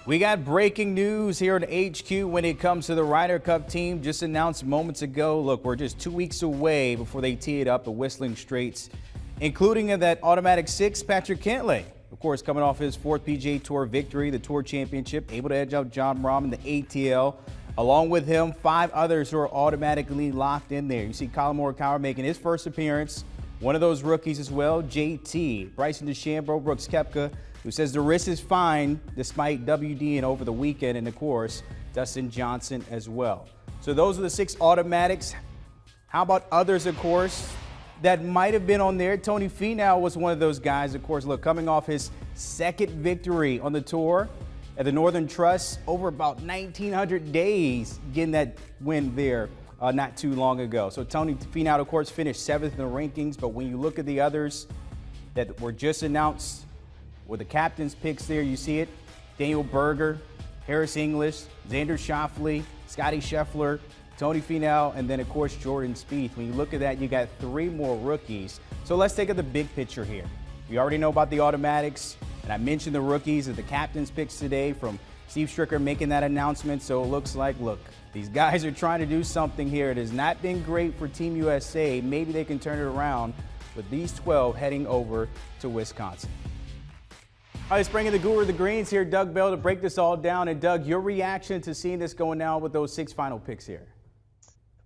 We got breaking news here at HQ when it comes to the Ryder Cup team. Just announced moments ago. Look, we're just 2 weeks away before they tee it up at Whistling Straits, including in that automatic 6, Patrick Cantlay. Of course, coming off his 4th PGA Tour victory, the Tour Championship, able to edge out Jon Rahm in the ATL. Along with him, 5 others who are automatically locked in there. You see Collin Morikawa making his first appearance. One of those rookies as well, JT, Bryson DeChambeau, Brooks Koepka, who says the wrist is fine despite WDing over the weekend, and of course, Dustin Johnson as well. So those are the 6 automatics. How about others, of course, that might have been on there? Tony Finau was one of those guys, of course, look, coming off his 2nd victory on the tour at the Northern Trust, over about 1,900 days getting that win there not too long ago. So Tony Finau, of course, finished 7th in the rankings, but when you look at the others that were just announced, with the captain's picks there, you see it. Daniel Berger, Harris English, Xander Schauffele, Scotty Scheffler, Tony Finau, and then, of course, Jordan Spieth. When you look at that, you got 3 more rookies. So let's take at the big picture here. We already know about the automatics, and I mentioned the rookies and the captain's picks today from Steve Stricker making that announcement. So it looks like, look, these guys are trying to do something here. It has not been great for Team USA. Maybe they can turn it around with these 12 heading over to Wisconsin. All right, let's bring in the guru of the greens here, Doug Bell, to break this all down. And Doug, your reaction to seeing this going down with those 6 final picks here?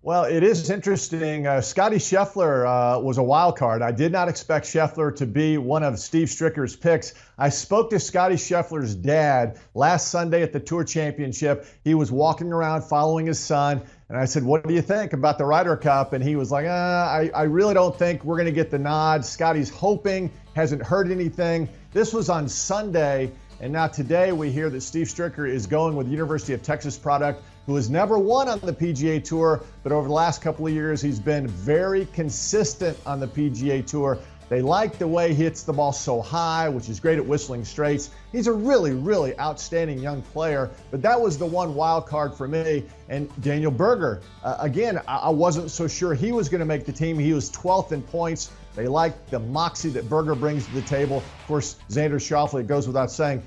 Well, it is interesting. Scotty Scheffler was a wild card. I did not expect Scheffler to be one of Steve Stricker's picks. I spoke to Scotty Scheffler's dad last Sunday at the Tour Championship. He was walking around following his son, and I said, "What do you think about the Ryder Cup?" And he was like, I really don't think we're going to get the nod. Scotty's hoping, hasn't heard anything. This was on Sunday, and now today we hear that Steve Stricker is going with the University of Texas product, who has never won on the PGA Tour, but over the last couple of years, he's been very consistent on the PGA Tour. They like the way he hits the ball so high, which is great at Whistling Straits. He's a really, really outstanding young player, but that was the one wild card for me. And Daniel Berger, again, I wasn't so sure he was going to make the team. He was 12th in points. They like the moxie that Berger brings to the table. Of course, Xander Schauffele, it goes without saying.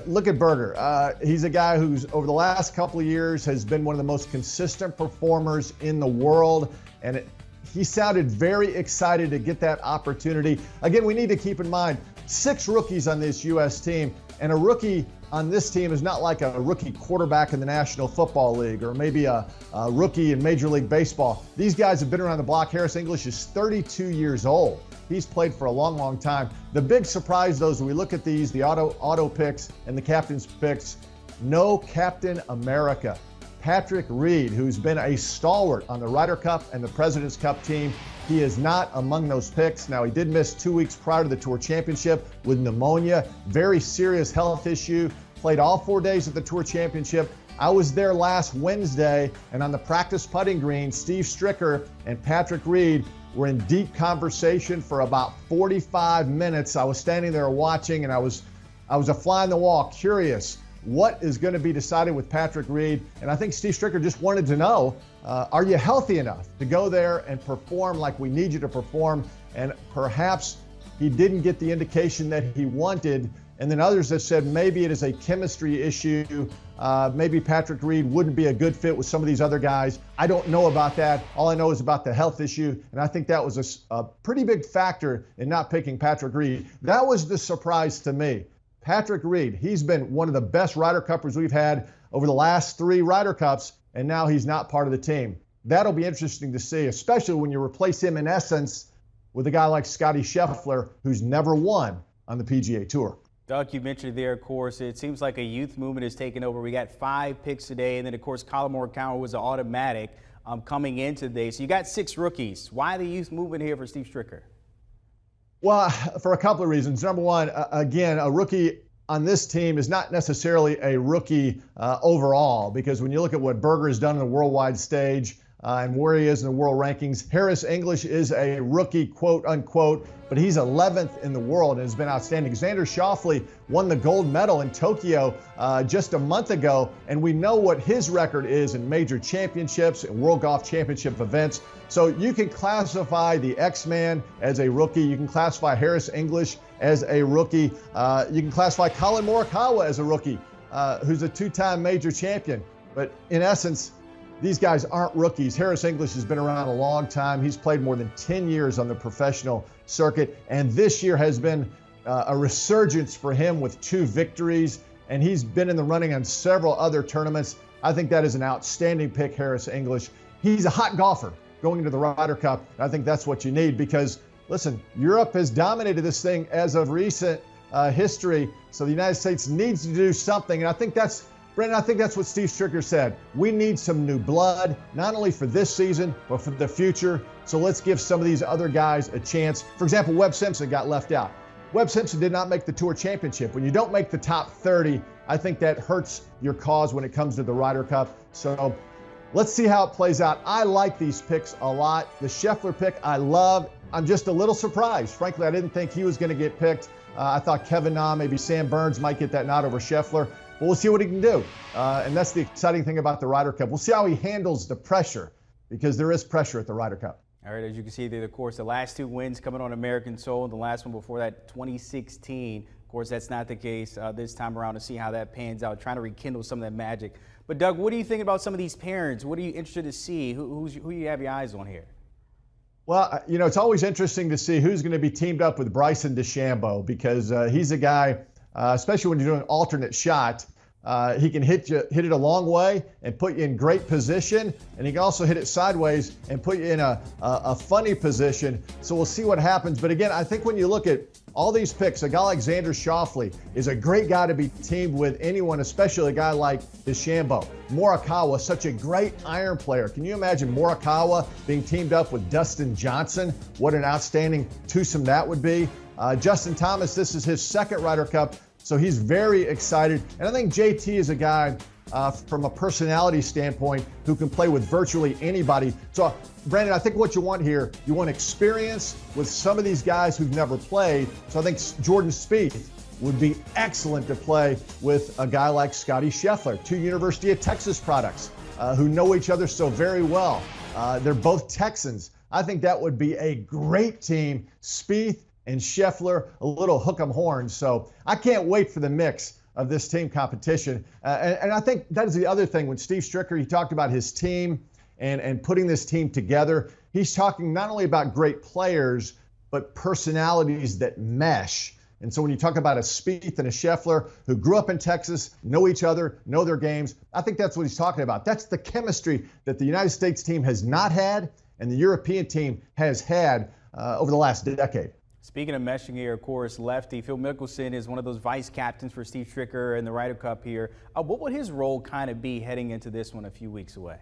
Look at Berger. He's a guy who's over the last couple of years has been one of the most consistent performers in the world, and he sounded very excited to get that opportunity. Again, we need to keep in mind 6 rookies on this U.S. team, and a rookie on this team is not like a rookie quarterback in the National Football League or maybe a rookie in Major League Baseball. These guys have been around the block. Harris English is 32 years old. He's played for a long, long time. The big surprise, though, is we look at these, the auto picks and the captain's picks, no Captain America. Patrick Reed, who's been a stalwart on the Ryder Cup and the President's Cup team, he is not among those picks. Now, he did miss 2 weeks prior to the Tour Championship with pneumonia, very serious health issue, played all 4 days at the Tour Championship. I was there last Wednesday, and on the practice putting green, Steve Stricker and Patrick Reed were in deep conversation for about 45 minutes. I was standing there watching, and I was a fly on the wall, curious what is going to be decided with Patrick Reed. And I think Steve Stricker just wanted to know, are you healthy enough to go there and perform like we need you to perform? And perhaps he didn't get the indication that he wanted. And then others have said maybe it is a chemistry issue. Maybe Patrick Reed wouldn't be a good fit with some of these other guys. I don't know about that. All I know is about the health issue. And I think that was a pretty big factor in not picking Patrick Reed. That was the surprise to me. Patrick Reed, he's been one of the best Ryder Cuppers we've had over the last 3 Ryder Cups, and now he's not part of the team. That'll be interesting to see, especially when you replace him in essence with a guy like Scotty Scheffler, who's never won on the PGA Tour. Doug, you mentioned there, of course, it seems like a youth movement has taken over. We got 5 picks today, and then, of course, Collin Morikawa was an automatic coming in today. So you got 6 rookies. Why the youth movement here for Steve Stricker? Well, for a couple of reasons. Number one, again, a rookie on this team is not necessarily a rookie overall, because when you look at what Berger has done on the worldwide stage and where he is in the world rankings, Harris English is a rookie, quote unquote, but he's 11th in the world and has been outstanding. Xander Schauffele won the gold medal in Tokyo just a month ago, and we know what his record is in major championships and World Golf Championship events. So you can classify the X-Man as a rookie. You can classify Harris English as a rookie. You can classify Collin Morikawa as a rookie. who's a two-time major champion. But in essence, these guys aren't rookies. Harris English has been around a long time. He's played more than 10 years on the professional circuit, and this year has been a resurgence for him with 2 victories, and he's been in the running on several other tournaments. I think that is an outstanding pick, Harris English. He's a hot golfer going into the Ryder Cup. I think that's what you need because, listen, Europe has dominated this thing as of recent history, so the United States needs to do something, and I think that's Brandon, I think that's what Steve Stricker said. We need some new blood, not only for this season, but for the future. So let's give some of these other guys a chance. For example, Webb Simpson got left out. Webb Simpson did not make the Tour Championship. When you don't make the top 30, I think that hurts your cause when it comes to the Ryder Cup. So let's see how it plays out. I like these picks a lot. The Scheffler pick, I love. I'm just a little surprised. Frankly, I didn't think he was going to get picked. I thought Kevin Na, maybe Sam Burns might get that nod over Scheffler. But we'll see what he can do. And that's the exciting thing about the Ryder Cup. We'll see how he handles the pressure because there is pressure at the Ryder Cup. All right, as you can see there, of course, the last 2 wins coming on American soil. The last one before that, 2016. Of course, that's not the case this time around to see how that pans out, trying to rekindle some of that magic. But, Doug, what do you think about some of these pairings? What are you interested to see? Who you have your eyes on here? Well, you know, it's always interesting to see who's going to be teamed up with Bryson DeChambeau because he's a guy, especially when you're doing an alternate shot, he can hit it a long way and put you in great position, and he can also hit it sideways and put you in a funny position. So we'll see what happens. But again, I think when you look at all these picks, a guy like Xander Schauffele is a great guy to be teamed with anyone, especially a guy like DeChambeau. Morikawa, such a great iron player. Can you imagine Morikawa being teamed up with Dustin Johnson? What an outstanding twosome that would be. Justin Thomas, this is his second Ryder Cup, so he's very excited. And I think JT is a guy from a personality standpoint who can play with virtually anybody. So, Brandon, I think what you want here, you want experience with some of these guys who've never played. So I think Jordan Spieth would be excellent to play with a guy like Scottie Scheffler, 2 University of Texas products who know each other so very well. They're both Texans. I think that would be a great team. Spieth and Scheffler, a little hook 'em horns. So I can't wait for the mix of this team competition. And I think that is the other thing. When Steve Stricker, he talked about his team and putting this team together, he's talking not only about great players, but personalities that mesh. And so when you talk about a Spieth and a Scheffler who grew up in Texas, know each other, know their games, I think that's what he's talking about. That's the chemistry that the United States team has not had and the European team has had over the last decade. Speaking of meshing here, of course, lefty Phil Mickelson is one of those vice captains for Steve Stricker in the Ryder Cup here. What would his role kind of be heading into this one a few weeks away?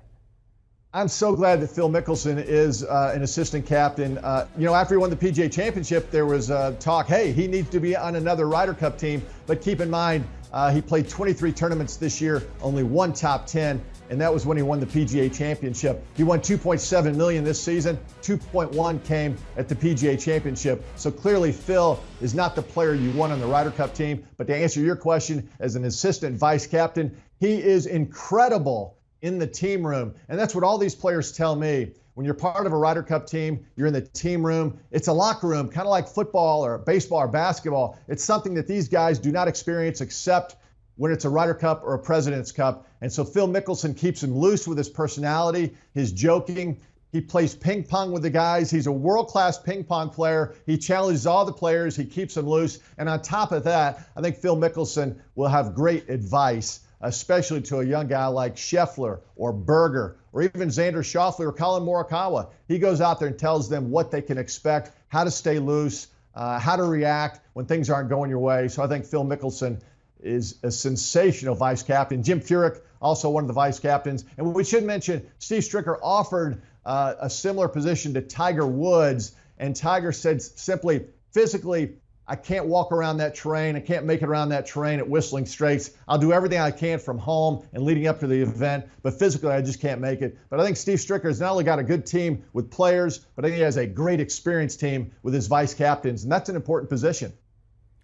I'm so glad that Phil Mickelson is an assistant captain. You know, after he won the PGA Championship, there was talk, hey, he needs to be on another Ryder Cup team. But keep in mind, he played 23 tournaments this year, only 1 top 10, and that was when he won the PGA Championship. He won $2.7 million this season. 2.1 came at the PGA Championship. So clearly, Phil is not the player you want on the Ryder Cup team. But to answer your question, as an assistant vice captain, he is incredible in the team room. And that's what all these players tell me. When you're part of a Ryder Cup team, you're in the team room. It's a locker room, kind of like football or baseball or basketball. It's something that these guys do not experience except when it's a Ryder Cup or a President's Cup. And so Phil Mickelson keeps him loose with his personality, his joking. He plays ping pong with the guys. He's a world-class ping pong player. He challenges all the players. He keeps them loose. And on top of that, I think Phil Mickelson will have great advice, especially to a young guy like Scheffler or Berger or even Xander Schauffele or Colin Morikawa. He goes out there and tells them what they can expect, how to stay loose, how to react when things aren't going your way. So I think Phil Mickelson is a sensational vice captain. Jim Furyk, also one of the vice captains. And we should mention Steve Stricker offered a similar position to Tiger Woods, and Tiger said simply, physically, I can't walk around that terrain. I can't make it around that terrain at Whistling Straits. I'll do everything I can from home and leading up to the event, but physically I just can't make it. But I think Steve Stricker has not only got a good team with players, but I think he has a great experienced team with his vice captains, and that's an important position.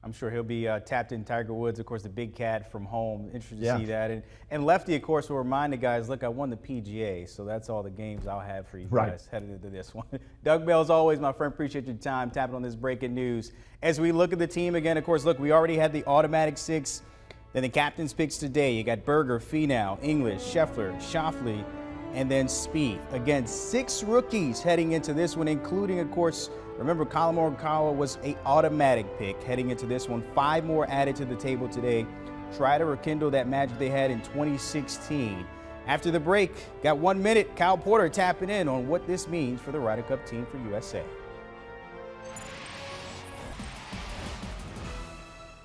I'm sure he'll be tapped in. Tiger Woods, of course, the big cat from home. Interested to see that. And Lefty, of course, will remind the guys, look, I won the PGA, so that's all the games I'll have for you guys headed into this one. Doug Bell, as always, my friend, appreciate your time tapping on this breaking news. As we look at the team again, of course, look, we already had the automatic 6 Then the captain's picks today, you got Berger, Finau, English, Scheffler, Schauffele, and then Spieth. Again, 6 rookies heading into this one, including, of course, remember, Collin Morikawa was an automatic pick heading into this one. 5 more added to the table today. Try to rekindle that magic they had in 2016. After the break, got 1 minute. Kyle Porter tapping in on what this means for the Ryder Cup team for USA.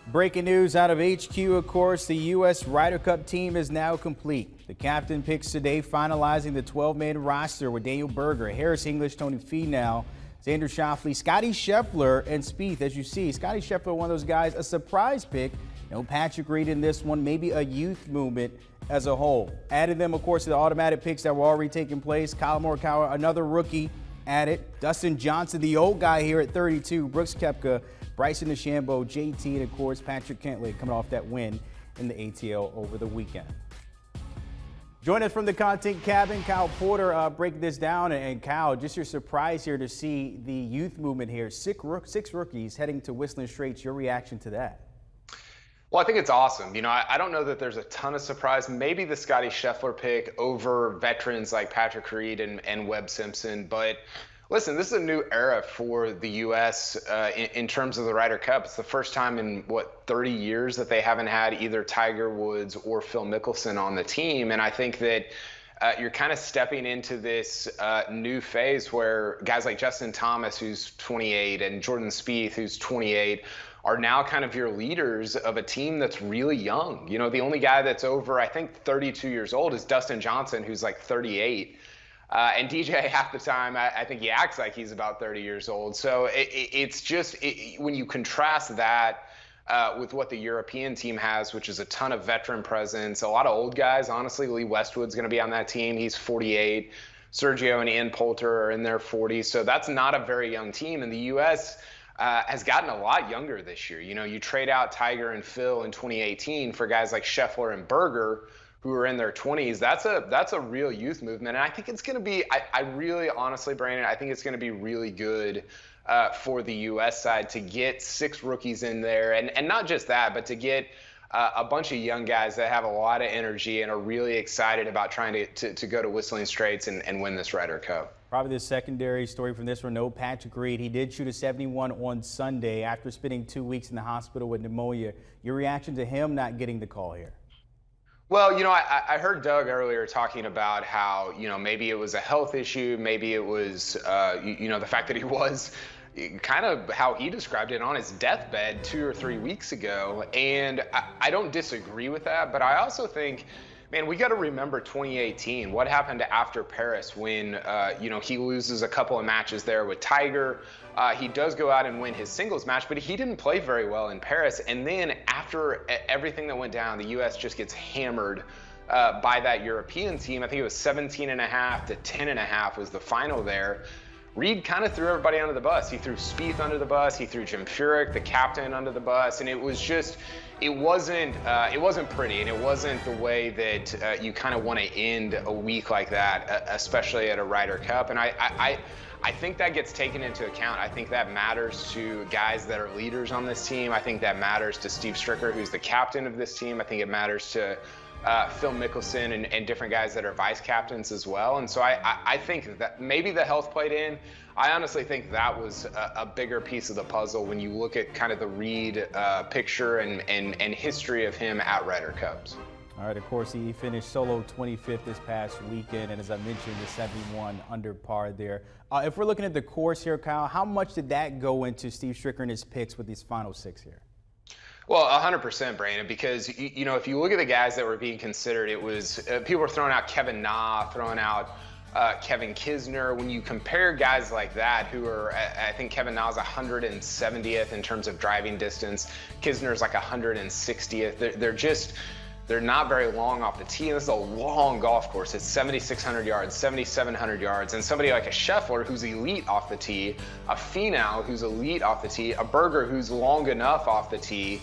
Breaking news out of HQ, of course, the U.S. Ryder Cup team is now complete. The captain picks today, finalizing the 12-man roster with Daniel Berger, Harris English, Tony Finau, Xander Schauffele, Scotty Scheffler, and Spieth. As you see, Scotty Scheffler, one of those guys, a surprise pick. No Patrick Reed in this one, maybe a youth movement as a whole. Added them, of course, to the automatic picks that were already taking place. Collin Morikawa, another rookie added. Dustin Johnson, the old guy here at 32. Brooks Koepka, Bryson DeChambeau, JT, and of course, Patrick Cantlay coming off that win in the ATL over the weekend. Join us from the content cabin, Kyle Porter, breaking this down. And Kyle, just your surprise here to see the youth movement here. 6 rookies heading to Whistling Straits. Your reaction to that? Well, I think it's awesome. You know, I don't know that there's a ton of surprise. Maybe the Scotty Scheffler pick over veterans like Patrick Reed and Webb Simpson. But listen, this is a new era for the U.S. In terms of the Ryder Cup. It's the first time in, 30 years that they haven't had either Tiger Woods or Phil Mickelson on the team. And I think that you're kind of stepping into this new phase where guys like Justin Thomas, who's 28, and Jordan Spieth, who's 28, are now kind of your leaders of a team that's really young. You know, the only guy that's over, I think, 32 years old is Dustin Johnson, who's like 38. And DJ, half the time, I think he acts like he's about 30 years old. So it's just, when you contrast that with what the European team has, which is a ton of veteran presence, a lot of old guys. Honestly, Lee Westwood's going to be on that team. He's 48. Sergio and Ian Poulter are in their 40s. So that's not a very young team. And the U.S. Has gotten a lot younger this year. You know, you trade out Tiger and Phil in 2018 for guys like Scheffler and Berger, who are in their 20s. That's a real youth movement. And I think it's going to be, I really, honestly, Brandon, I think it's going to be really good for the U.S. side to get 6 rookies in there. And not just that, but to get a bunch of young guys that have a lot of energy and are really excited about trying to go to Whistling Straits and win this Ryder Cup. Probably the secondary story from this one, no Patrick Reed. He did shoot a 71 on Sunday after spending 2 weeks in the hospital with pneumonia. Your reaction to him not getting the call here? Well, you know, I heard Doug earlier talking about how, you know, maybe it was a health issue, maybe it was, you know, the fact that he was kind of how he described it on his deathbed 2 or 3 weeks ago. And I don't disagree with that, but I also think, man, we got to remember 2018. What happened after Paris when, you know, he loses a couple of matches there with Tiger. He does go out and win his singles match, but he didn't play very well in Paris. And then after everything that went down, the U.S. just gets hammered by that European team. I think it was 17.5 to 10.5 was the final there. Reed kind of threw everybody under the bus. He threw Spieth under the bus. He threw Jim Furyk, the captain, under the bus. And it was just, it wasn't pretty, and it wasn't the way that you kind of want to end a week like that, especially at a Ryder Cup. And I think that gets taken into account. I think that matters to guys that are leaders on this team. I think that matters to Steve Stricker, who's the captain of this team. I think it matters to Phil Mickelson and different guys that are vice captains as well. And so I think that maybe the health played in. I honestly think that was a bigger piece of the puzzle when you look at kind of the Reed picture and history of him at Ryder Cups. All right, of course, he finished solo 25th this past weekend, and as I mentioned, the 71 under par there. If we're looking at the course here, Kyle, how much did that go into Steve Stricker and his picks with these final 6 here? Well, 100%, Brandon, because, you know, if you look at the guys that were being considered, it was people were throwing out Kevin Na, throwing out Kevin Kisner. When you compare guys like that, who are, I think Kevin Na's 170th in terms of driving distance, Kisner's like 160th. They're not very long off the tee, and this is a long golf course. It's 7,600 yards, 7,700 yards, and somebody like a Scheffler who's elite off the tee, a Finau who's elite off the tee, a Berger who's long enough off the tee.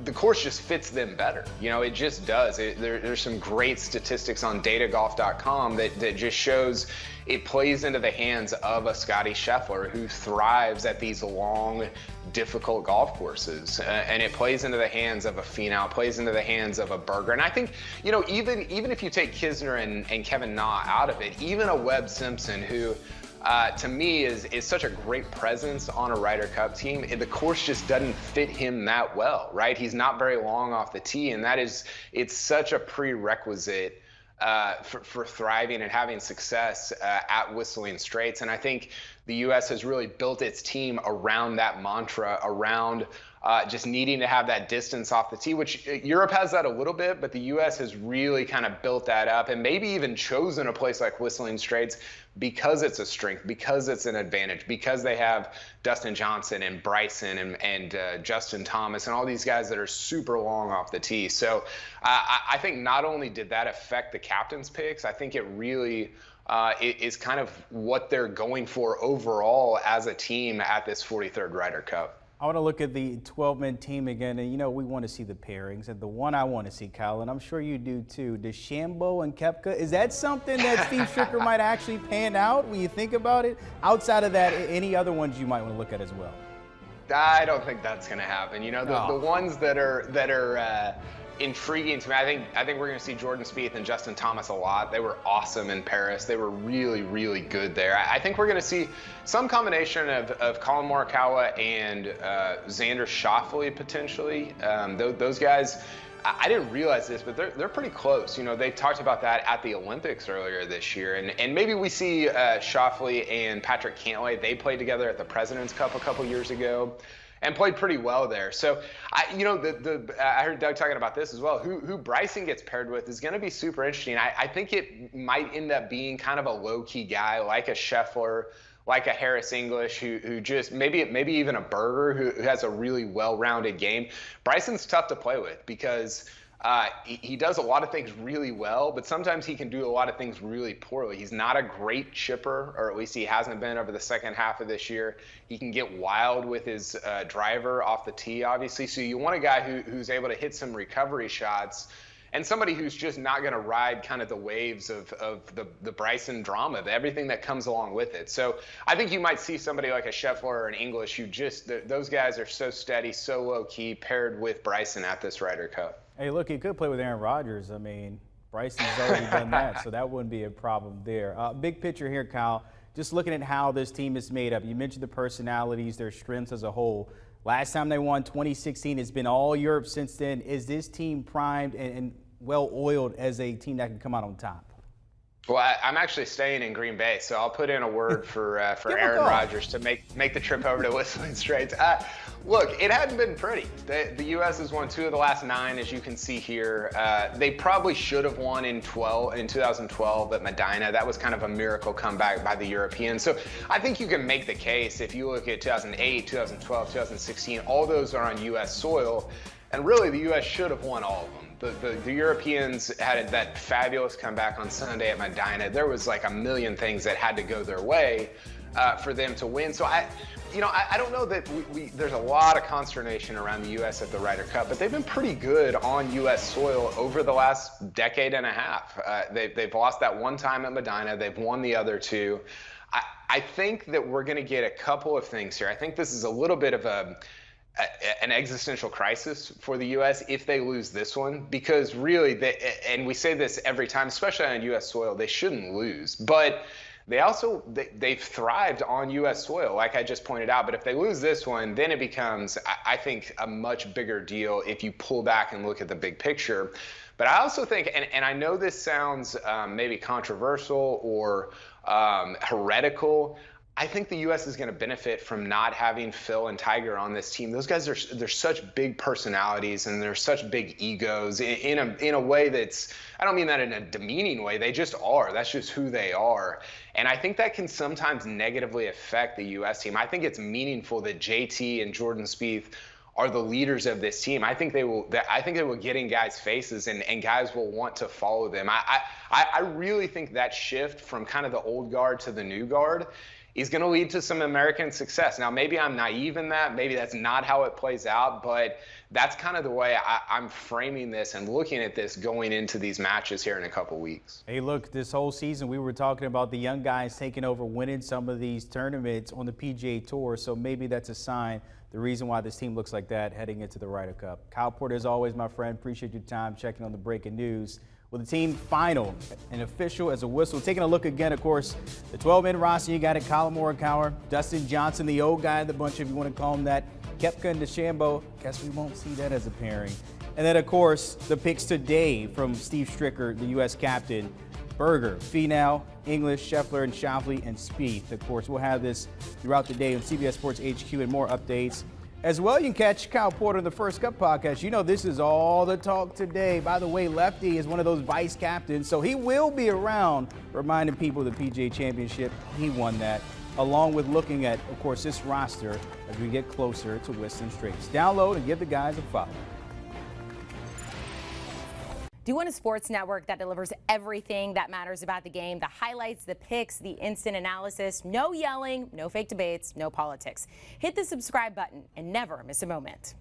The course just fits them better. You know, it just does. There's some great statistics on datagolf.com that just shows it plays into the hands of a Scotty Scheffler who thrives at these long difficult golf courses, and it plays into the hands of a Finau, plays into the hands of a Berger. And I think, you know, even if you take Kisner and Kevin Na out of it, even a Webb Simpson, who to me is such a great presence on a Ryder Cup team, the course just doesn't fit him that well, right? He's not very long off the tee, and it's such a prerequisite for thriving and having success at Whistling Straits. And I think the U.S. has really built its team around that mantra, around just needing to have that distance off the tee, which Europe has that a little bit, but the U.S. has really kind of built that up, and maybe even chosen a place like Whistling Straits because it's a strength, because it's an advantage, because they have Dustin Johnson and Bryson and Justin Thomas and all these guys that are super long off the tee. So I think not only did that affect the captain's picks, I think it really is kind of what they're going for overall as a team at this 43rd Ryder Cup. I want to look at the 12-man team again, and you know we want to see the pairings, and the one I want to see, Kyle, and I'm sure you do too, DeChambeau and Koepka. Is that something that Steve Stricker might actually pan out when you think about it? Outside of that, any other ones you might want to look at as well? I don't think that's going to happen. You know, the ones that are intriguing to me, I think we're going to see Jordan Spieth and Justin Thomas a lot. They were awesome in Paris. They were really, really good there. I think we're going to see some combination of Colin Morikawa and Xander Schauffele potentially. Those guys, I didn't realize this, but they're pretty close. You know, they talked about that at the Olympics earlier this year, and maybe we see Schauffele and Patrick Cantlay. They played together at the President's Cup a couple years ago and played pretty well there. So, I heard Doug talking about this as well. Who Bryson gets paired with is going to be super interesting. I think it might end up being kind of a low-key guy like a Scheffler, like a Harris English, who just maybe even a Berger who has a really well-rounded game. Bryson's tough to play with because he does a lot of things really well, but sometimes he can do a lot of things really poorly. He's not a great chipper, or at least he hasn't been over the second half of this year. He can get wild with his driver off the tee, obviously. So you want a guy who's able to hit some recovery shots, and somebody who's just not going to ride kind of the waves of the Bryson drama, everything that comes along with it. So I think you might see somebody like a Scheffler or an English who just, those guys are so steady, so low-key, paired with Bryson at this Ryder Cup. Hey, look, he could play with Aaron Rodgers. I mean, Bryson's already done that, so that wouldn't be a problem there. Big picture here, Kyle, just looking at how this team is made up. You mentioned the personalities, their strengths as a whole. Last time they won, 2016, it's been all Europe since then. Is this team primed and well-oiled as a team that can come out on top? Well, I'm actually staying in Green Bay, so I'll put in a word for Aaron Rodgers to make the trip over to Whistling Straits. Look, it hadn't been pretty. The U.S. has won 2 of the last 9, as you can see here. They probably should have won in 2012 at Medina. That was kind of a miracle comeback by the Europeans. So I think you can make the case if you look at 2008, 2012, 2016, all those are on U.S. soil. And really, the U.S. should have won all of them. The Europeans had that fabulous comeback on Sunday at Medina. There was like a million things that had to go their way for them to win. So I don't know that there's a lot of consternation around the U.S. at the Ryder Cup, but they've been pretty good on U.S. soil over the last decade and a half. They've lost that one time at Medina. They've won the other 2. I think that we're going to get a couple of things here. I think this is a little bit of an existential crisis for the U.S. if they lose this one, because really, and we say this every time, especially on U.S. soil, they shouldn't lose. But they've thrived on U.S. soil, like I just pointed out. But if they lose this one, then it becomes, I think, a much bigger deal if you pull back and look at the big picture. But I also think, and I know this sounds maybe controversial or heretical, I think the U.S. is going to benefit from not having Phil and Tiger on this team. Those guys they're such big personalities and they're such big egos in a way that's, I don't mean that in a demeaning way. They just are. That's just who they are. And I think that can sometimes negatively affect the U.S. team. I think it's meaningful that JT and Jordan Spieth are the leaders of this team. I think they will get in guys' faces and guys will want to follow them. I really think that shift from kind of the old guard to the new guard he's going to lead to some American success. Now, maybe I'm naive in that. Maybe that's not how it plays out, but that's kind of the way I'm framing this and looking at this going into these matches here in a couple weeks. Hey, look, this whole season we were talking about the young guys taking over, winning some of these tournaments on the PGA Tour, so maybe that's a sign, the reason why this team looks like that heading into the Ryder Cup. Kyle Porter, as always, my friend, appreciate your time checking on the breaking news. With the team final and official as a whistle. Taking a look again, of course, the 12-man roster, you got it, Colin Morikawa, Dustin Johnson, the old guy of the bunch, if you want to call him that, Koepka and DeChambeau. Guess we won't see that as a pairing. And then, of course, the picks today from Steve Stricker, the U.S. captain, Berger, Finau, English, Scheffler, and Schauffele, and Spieth. Of course, we'll have this throughout the day on CBS Sports HQ and more updates. As well, you can catch Kyle Porter in the First Cup podcast. You know this is all the talk today. By the way, Lefty is one of those vice captains, so he will be around reminding people of the PGA Championship. He won that, along with looking at, of course, this roster as we get closer to Whistling Straits. Download and give the guys a follow. Do you want a sports network that delivers everything that matters about the game? The highlights, the picks, the instant analysis, no yelling, no fake debates, no politics. Hit the subscribe button and never miss a moment.